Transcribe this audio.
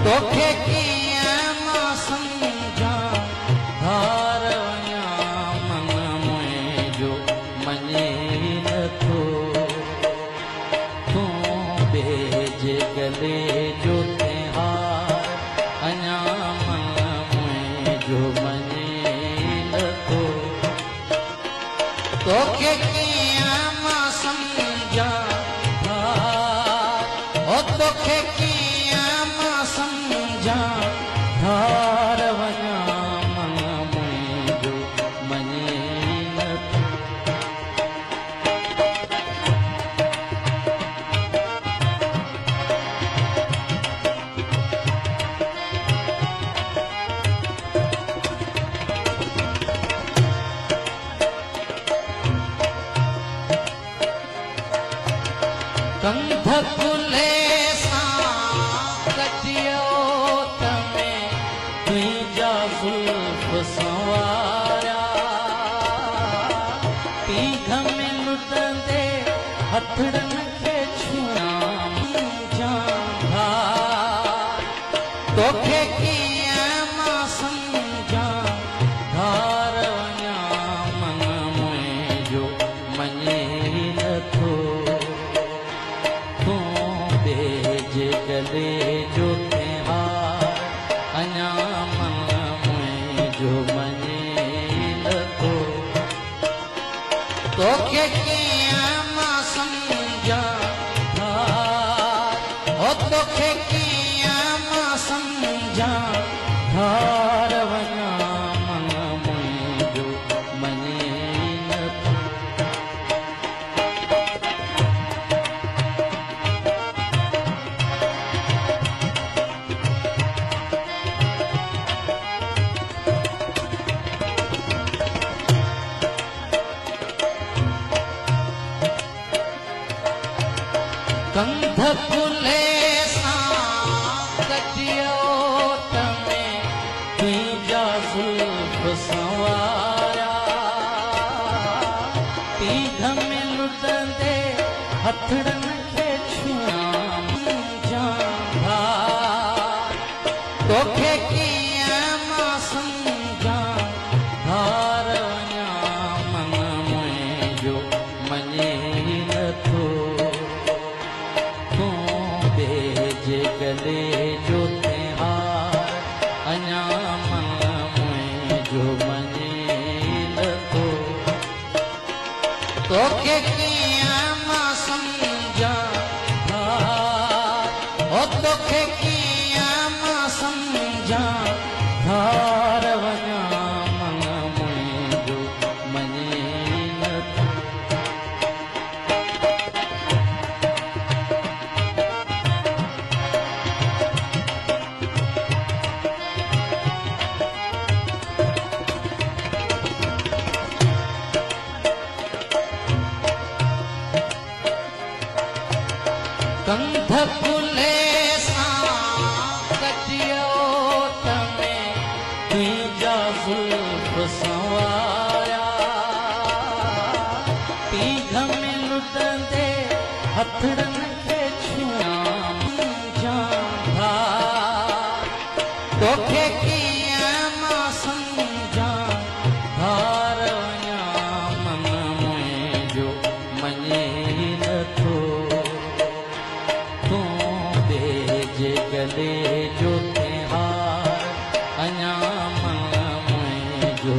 तोखे कीअं मां सम्झां धार वञां मन मुंहिंजो मञे नथो तूं ॿिए जे गले जो त्योहार अञां मन मुंहिंजो मञे नथो तोखे कीअं मां सम्झां तोखे कीअं मां सम्झां धार वञां मन मुंहिंजो मञे नथो कंध खुले संवारा पीघ में लुटंदे हथड़न खे छुआं तोखे कीअं मां सम्झां धार वञां मन मुंहिंजो मञे नथो तूं ॿिए जे गले जो त्योहार अञां मन जो मञे नथो तोखे कीअं मां सम्झां तोखे कीअं मां सम्झां धार वञां मन मुंहिंजो मञे नथो कंध खुले सां कटियोत में तुंहिंजा ज़ुल्फ़ संवारा पीघ में लुटंदे हथड़न खे छुआं तोखे कीअं मां सम्झां धार वञां मन मुंहिंजो मञे नथो जे गले जो त्योहार अञां मन मुंहिंजो मञे नथो तोखे कीअं मां सम्झां तोखे कीअं मां सम्झां धार वञां मन मुंहिंजो मञे नथो कंध खुले सां कटियोत में तुंहिंजा ज़ुल्फ़ संवारा पीघ में लुटंदे हथड़न खे छुआं तोखे कीअं मां सम्झां धार वञां मन मुंहिंजो मञे नथो जे गले जो त्योहार अञां मन मुंहिंजो